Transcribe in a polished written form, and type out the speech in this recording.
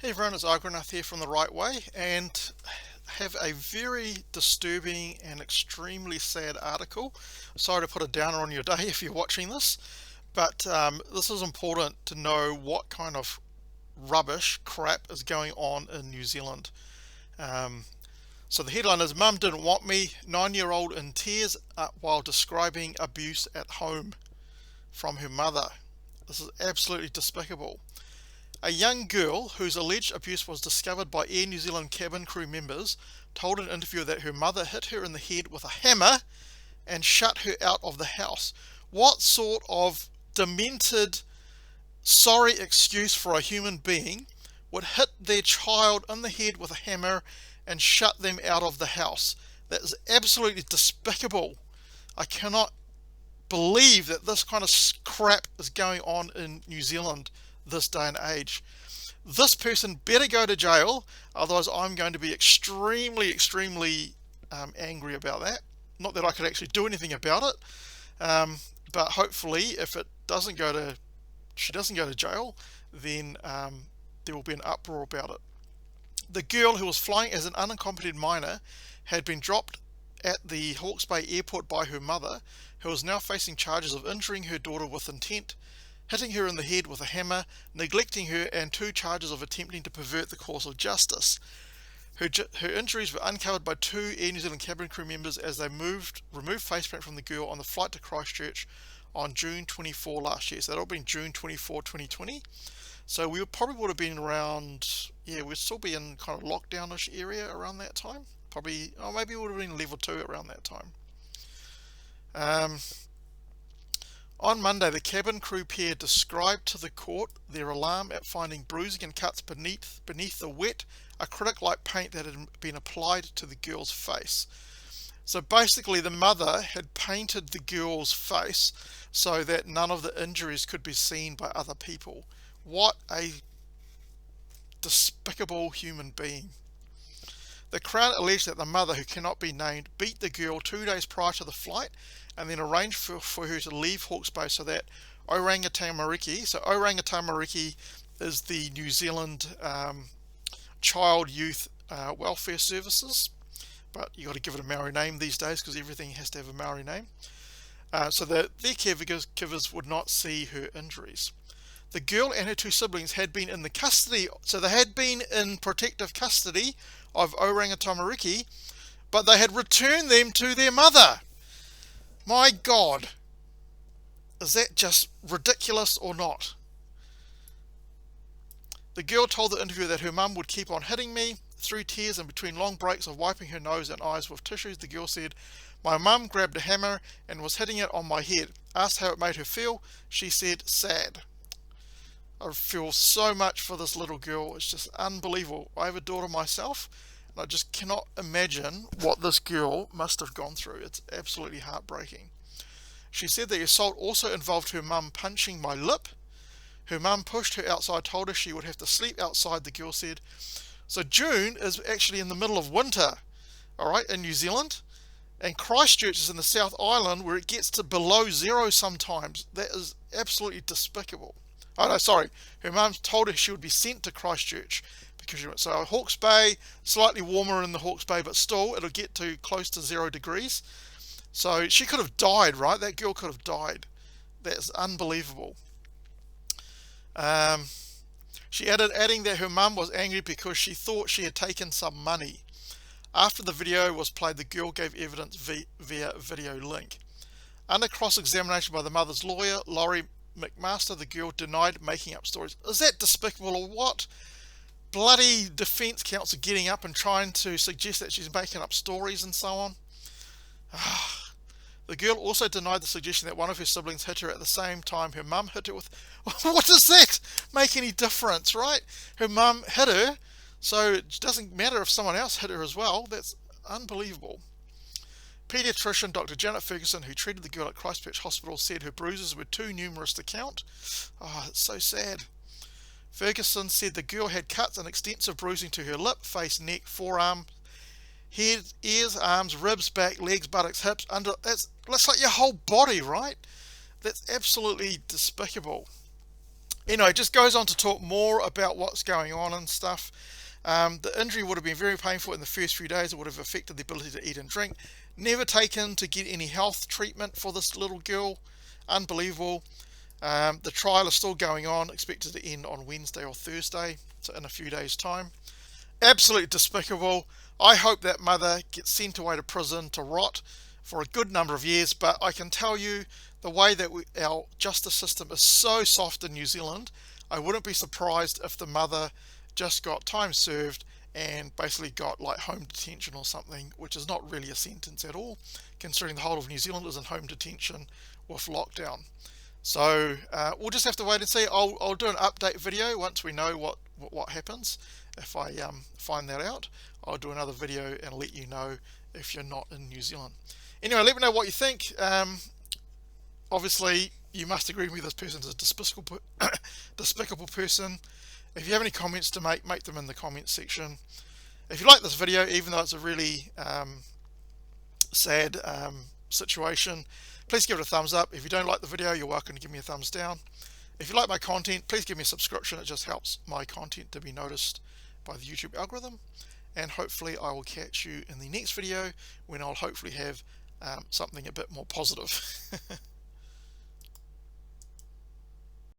Hey everyone, it's Argonath here from The Right Way, and have a very disturbing and extremely sad article. Sorry to put a downer on your day if you're watching this, but this is important to know what kind of rubbish crap is going on in New Zealand. Um, so the headline is Mum Didn't Want Me, 9-year-old in tears while describing abuse at home from her mother. This is absolutely despicable. A young girl whose alleged abuse was discovered by Air New Zealand cabin crew members told in an interview that her mother hit her in the head with a hammer and shut her out of the house. What sort of demented, sorry excuse for a human being would hit their child in the head with a hammer and shut them out of the house? That is absolutely despicable. I cannot believe that this kind of crap is going on in New Zealand this day and age. This person better go to jail, otherwise I'm going to be extremely angry about that. Not that I could actually do anything about it, but hopefully if she doesn't go to jail, then there will be an uproar about it. The girl, who was flying as an unaccompanied minor, had been dropped at the Hawke's Bay airport by her mother, who is now facing charges of injuring her daughter with intent, hitting her in the head with a hammer, neglecting her, and 2 charges of attempting to pervert the course of justice. Her injuries were uncovered by 2 Air New Zealand cabin crew members as they removed facepaint from the girl on the flight to Christchurch on June 24 last year. So that would have been June 24, 2020. So we probably would have been around, we'd still be in kind of lockdown-ish area around that time. Probably, or maybe it would have been level 2 around that time. On Monday, the cabin crew pair described to the court their alarm at finding bruising and cuts beneath the wet acrylic-like paint that had been applied to the girl's face. So basically the mother had painted the girl's face so that none of the injuries could be seen by other people. What a despicable human being. The Crown alleged that the mother, who cannot be named, beat the girl 2 days prior to the flight and then arranged for her to leave Hawke's Bay so that Orangutan Mariki, so Orangutan Mariki is the New Zealand Child Youth Welfare Services, but you got to give it a Maori name these days because everything has to have a Maori name, so that their caregivers would not see her injuries. The girl and her 2 siblings had been in the custody, so they had been in protective custody of Orangutan Mariki, but they had returned them to their mother. My God, is that just ridiculous or not? The girl told the interviewer that her mum would keep on hitting me. Through tears and between long breaks of wiping her nose and eyes with tissues, the girl said, "My mum grabbed a hammer and was hitting it on my head. Asked how it made her feel. She said, sad." I feel so much for this little girl. It's just unbelievable. I have a daughter myself, and I just cannot imagine what this girl must have gone through. It's absolutely heartbreaking. She said the assault also involved her mum punching my lip. Her mum pushed her outside, told her she would have to sleep outside, the girl said. So June is actually in the middle of winter, alright, in New Zealand. And Christchurch is in the South Island where it gets to below 0 sometimes. That is absolutely despicable. Oh no, sorry. Her mum told her she would be sent to Christchurch because she went. So Hawke's Bay, slightly warmer in the Hawke's Bay, but still it'll get to close to 0 degrees. So she could have died, right? That girl could have died. That's unbelievable. She adding that her mum was angry because she thought she had taken some money. After the video was played, the girl gave evidence via video link. Under cross-examination by the mother's lawyer, Laurie McMaster, the girl denied making up stories. Is that despicable or what? Bloody defense counsel getting up and trying to suggest that she's making up stories and so on. The girl also denied the suggestion that one of her siblings hit her at the same time her mum hit her with. What does that make any difference, right? Her mum hit her, so it doesn't matter if someone else hit her as well. That's unbelievable. Pediatrician Dr. Janet Ferguson, who treated the girl at Christchurch Hospital, said her bruises were too numerous to count. Oh, it's so sad. Ferguson said the girl had cuts and extensive bruising to her lip, face, neck, forearm, head, ears, arms, ribs, back, legs, buttocks, hips, under. That's like your whole body, right? That's absolutely despicable. Anyway, it just goes on to talk more about what's going on and stuff. The injury would have been very painful in the first few days. It would have affected the ability to eat and drink. Never taken to get any health treatment for this little girl. Unbelievable. The trial is still going on, expected to end on Wednesday or Thursday, so in a few days' time. Absolutely despicable. I hope that mother gets sent away to prison to rot for a good number of years, but I can tell you the way that our justice system is so soft in New Zealand, I wouldn't be surprised if the mother just got time served and basically got like home detention or something, which is not really a sentence at all, considering the whole of New Zealand is in home detention with lockdown. So we'll just have to wait and see. I'll do an update video once we know what happens. If I find that out, I'll do another video and let you know if you're not in New Zealand. Anyway, let me know what you think. Obviously, you must agree with me, this person's a despicable person. If you have any comments to make them in the comments section. If you like this video, even though it's a really sad situation, please give it a thumbs up. If you don't like the video, you're welcome to give me a thumbs down. If you like my content, please give me a subscription. It just helps my content to be noticed by the YouTube algorithm. And hopefully I will catch you in the next video when I'll hopefully have something a bit more positive.